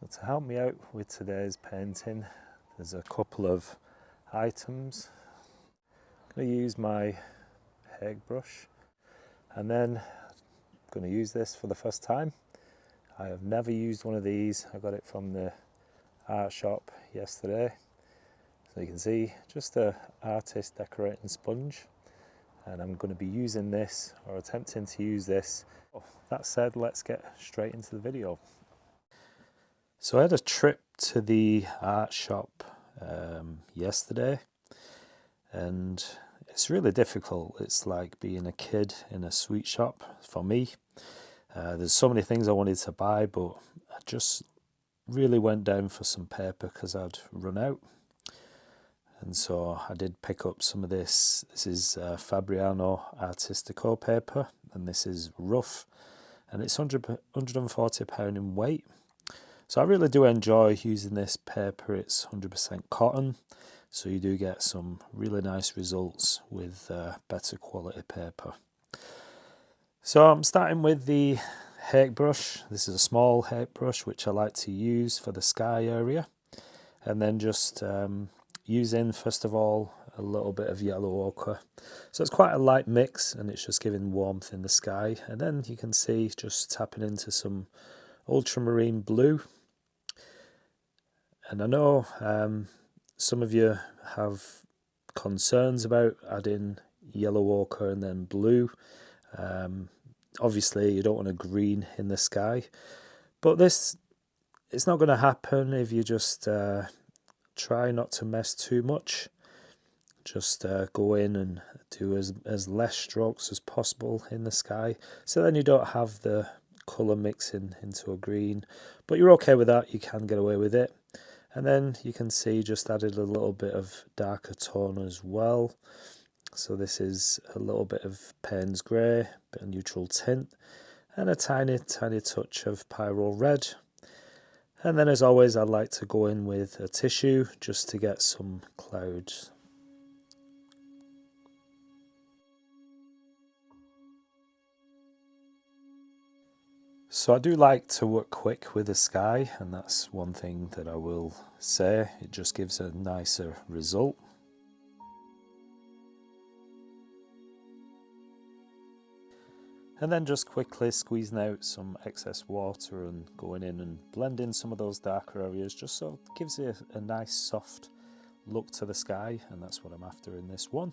So to help me out with today's painting, there's a couple of items. I'm going to use my hake brush, and then I'm going to use this for the first time. I have never used one of these. I got it from the art shop yesterday. So you can see, just a artist decorating sponge, and I'm going to be using this, or attempting to use this. That said, let's get straight into the video. So I had a trip to the art shop yesterday, and it's really difficult. It's like being a kid in a sweet shop for me. There's so many things I wanted to buy, but I just really went down for some paper because I'd run out. And so I did pick up some of this. This is Fabriano Artistico paper, and this is rough, and it's 140 pound in weight. So I really do enjoy using this paper. It's 100% cotton, so you do get some really nice results with better quality paper. So I'm starting with the hake brush. This is a small hake brush which I like to use for the sky area, and then just using first of all a little bit of yellow ochre. So it's quite a light mix, and it's just giving warmth in the sky. And then you can see just tapping into some ultramarine blue. And I know some of you have concerns about adding yellow ochre and then blue. Obviously you don't want a green in the sky, but it's not going to happen if you just try not to mess too much. Just go in and do as less strokes as possible in the sky, so then you don't have the colour mixing into a green, but you're okay with that. You can get away with it. And then you can see just added a little bit of darker tone as well. So this is a little bit of Payne's grey, bit of neutral tint, and a tiny touch of Pyro red. And then as always, I like to go in with a tissue just to get some clouds. So I do like to work quick with the sky, and that's one thing that I will say. It just gives a nicer result. And then just quickly squeezing out some excess water and going in and blending some of those darker areas, just so it gives it a nice soft look to the sky, and that's what I'm after in this one.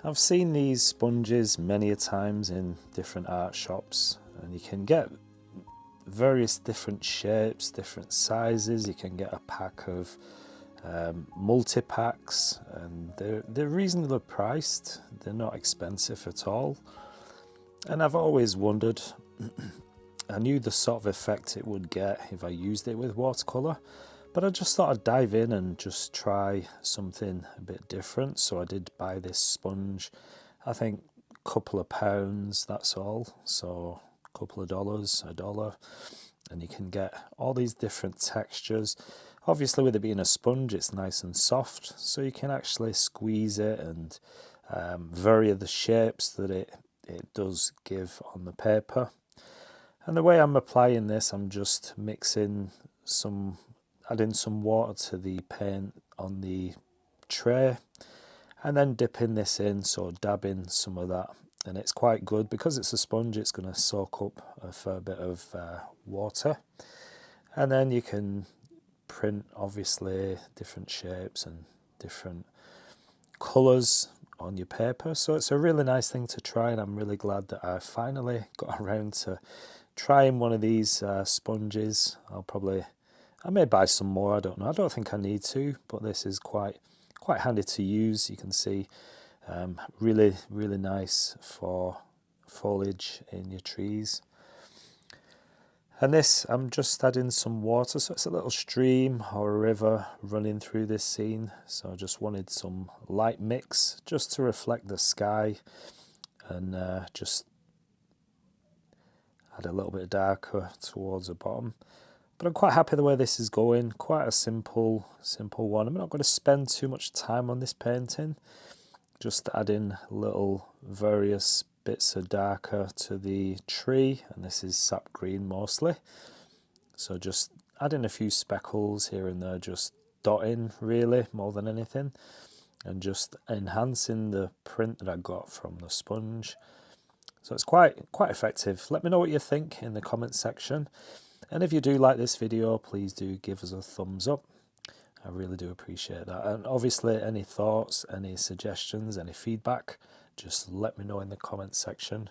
I've seen these sponges many a times in different art shops, and you can get various different shapes, different sizes. You can get a pack of multi-packs, and they're reasonably priced. They're not expensive at all. And I've always wondered, I knew the sort of effect it would get if I used it with watercolor, but I just thought I'd dive in and just try something a bit different. So I did buy this sponge, I think a couple of pounds, that's all. So a couple of dollars, $1, and you can get all these different textures. Obviously with it being a sponge, it's nice and soft, so you can actually squeeze it and vary the shapes that it does give on the paper. And the way I'm applying this, I'm just mixing adding some water to the paint on the tray, and then dipping this in, so dabbing some of that. And it's quite good because it's a sponge, it's going to soak up a fair bit of water. And then you can print obviously different shapes and different colours on your paper. So it's a really nice thing to try, and I'm really glad that I finally got around to trying one of these sponges. I may buy some more, I don't know. I don't think I need to, but this is quite handy to use. You can see really nice for foliage in your trees. And this, I'm just adding some water, so it's a little stream or a river running through this scene. So I just wanted some light mix just to reflect the sky, and just add a little bit darker towards the bottom. But I'm quite happy the way this is going. Quite a simple one. I'm not going to spend too much time on this painting. Just adding little various bits of darker to the tree, and this is sap green mostly. So just adding a few speckles here and there, just dotting really more than anything, and just enhancing the print that I got from the sponge. So it's quite effective. Let me know what you think in the comments section. And if you do like this video, please do give us a thumbs up. I really do appreciate that. And obviously any thoughts, any suggestions, any feedback, just let me know in the comments section,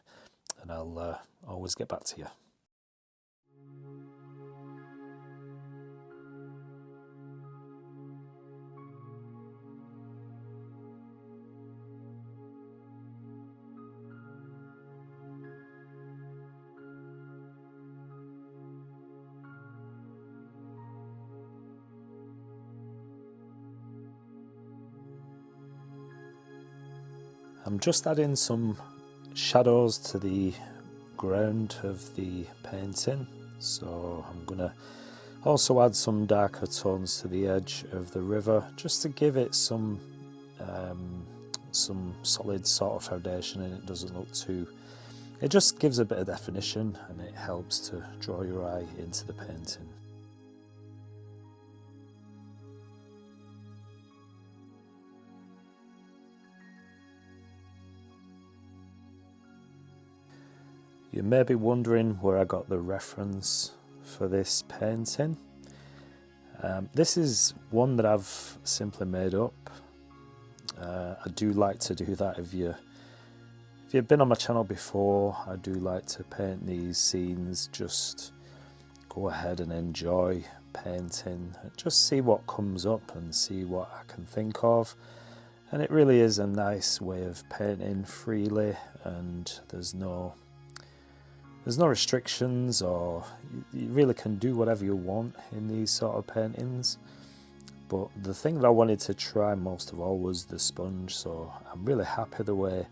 and I'll always get back to you. I'm just adding some shadows to the ground of the painting, so I'm going to also add some darker tones to the edge of the river, just to give it some solid sort of foundation, and it doesn't look too... It just gives a bit of definition, and it helps to draw your eye into the painting. You may be wondering where I got the reference for this painting. This is one that I've simply made up. I do like to do that. If you've been on my channel before, I do like to paint these scenes. Just go ahead and enjoy painting, just see what comes up and see what I can think of. And it really is a nice way of painting freely, and there's no restrictions, or you really can do whatever you want in these sort of paintings. But the thing that I wanted to try most of all was the sponge, so I'm really happy the way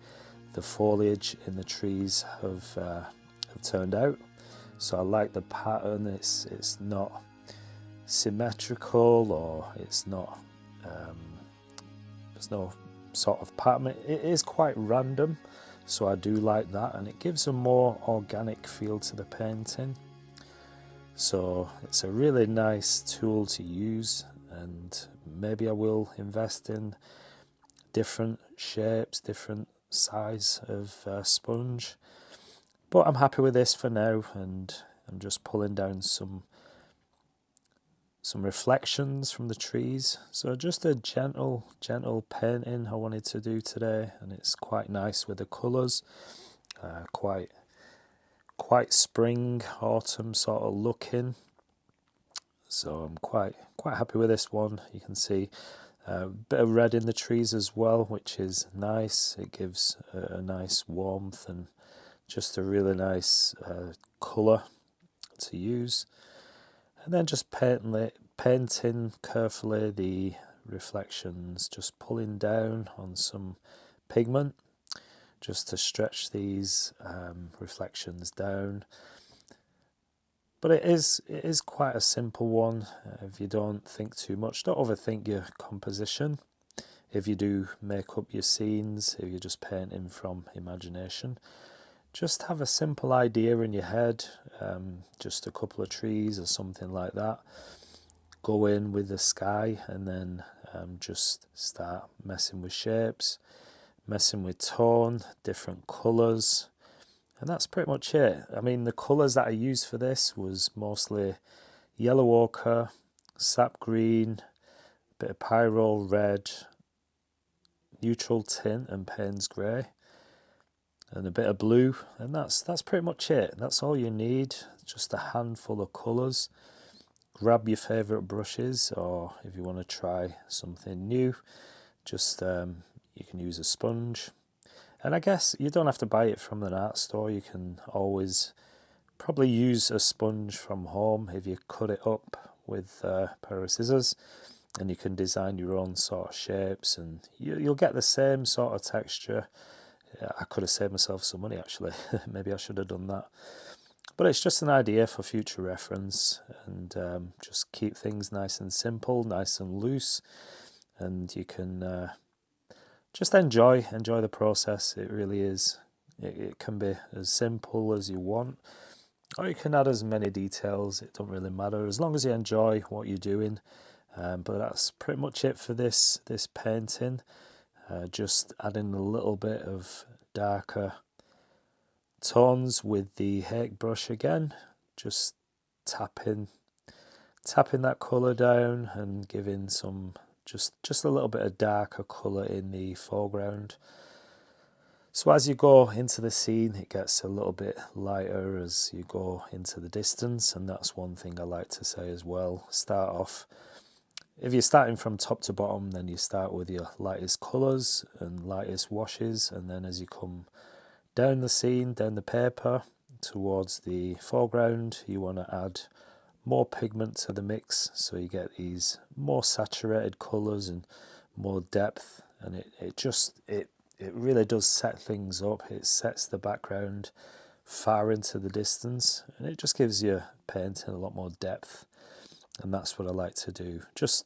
the foliage in the trees have turned out. So I like the pattern. It's not symmetrical, or it's not there's no sort of pattern. It is quite random, so I do like that, and it gives a more organic feel to the painting. So it's a really nice tool to use, and maybe I will invest in different shapes, different size of sponge. But I'm happy with this for now, and I'm just pulling down some reflections from the trees. So just a gentle painting I wanted to do today, and it's quite nice with the colours, quite spring, autumn sort of looking. So I'm quite happy with this one. You can see a bit of red in the trees as well, which is nice. It gives a nice warmth and just a really nice colour to use. And then just painting carefully the reflections, just pulling down on some pigment just to stretch these reflections down. But it is quite a simple one. If you don't think too much, don't overthink your composition. If you do make up your scenes, if you're just painting from imagination, just have a simple idea in your head, just a couple of trees or something like that. Go in with the sky, and then just start messing with shapes, messing with tone, different colours, and that's pretty much it. I mean, the colours that I used for this was mostly yellow ochre, sap green, a bit of pyro red, neutral tint and Payne's grey and a bit of blue, and that's pretty much it. That's all you need, just a handful of colours. Grab your favourite brushes, or if you want to try something new, just you can use a sponge. And I guess you don't have to buy it from an art store. You can always probably use a sponge from home if you cut it up with a pair of scissors, and you can design your own sort of shapes, and you'll get the same sort of texture. I could have saved myself some money actually. Maybe I should have done that. But it's just an idea for future reference, and just keep things nice and simple, nice and loose, and you can just enjoy the process. It really is. It can be as simple as you want, or you can add as many details. It don't really matter as long as you enjoy what you're doing. But that's pretty much it for this painting. Just adding a little bit of darker tones with the hake brush again, just tapping that colour down and giving some just a little bit of darker colour in the foreground. So as you go into the scene, it gets a little bit lighter as you go into the distance, and that's one thing I like to say as well. Start off, if you're starting from top to bottom, then you start with your lightest colours and lightest washes, and then as you come down the scene, down the paper, towards the foreground, you want to add more pigment to the mix, so you get these more saturated colours and more depth, and it really does set things up. It sets the background far into the distance, and it just gives your painting a lot more depth, and that's what I like to do. Just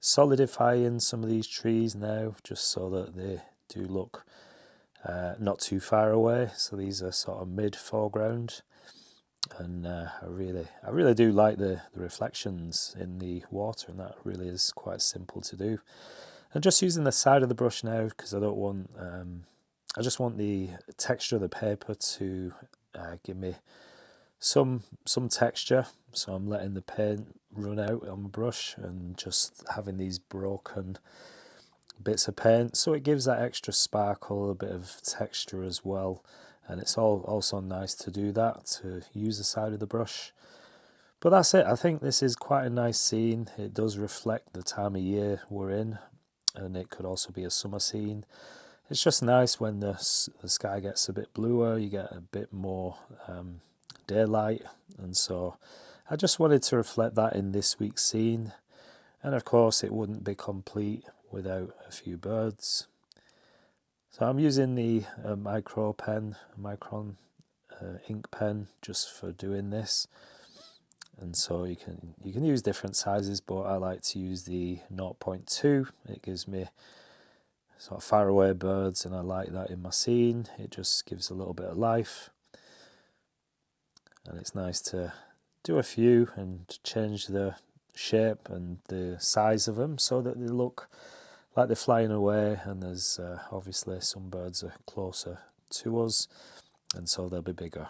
solidifying some of these trees now, just so that they do look not too far away. So these are sort of mid foreground, and I really do like the reflections in the water, and that really is quite simple to do. And just using the side of the brush now, because I don't want I just want the texture of the paper to give me some texture. So I'm letting the paint run out on my brush and just having these broken bits of paint, so it gives that extra sparkle, a bit of texture as well. And it's also nice to do that, to use the side of the brush. But that's it. I think this is quite a nice scene. It does reflect the time of year we're in, and it could also be a summer scene. It's just nice when the sky gets a bit bluer, you get a bit more daylight, and so I just wanted to reflect that in this week's scene. And of course it wouldn't be complete without a few birds. So I'm using the micron ink pen just for doing this, and so you can use different sizes, but I like to use the 0.2. It gives me sort of far away birds, and I like that in my scene. It just gives a little bit of life, and it's nice to do a few and change the shape and the size of them so that they look like they're flying away. And there's obviously some birds are closer to us, and so they'll be bigger.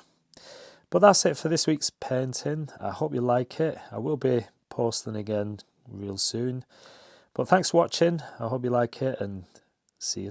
But that's it for this week's painting. I hope you like it. I will be posting again real soon. But thanks for watching. I hope you like it, and see you.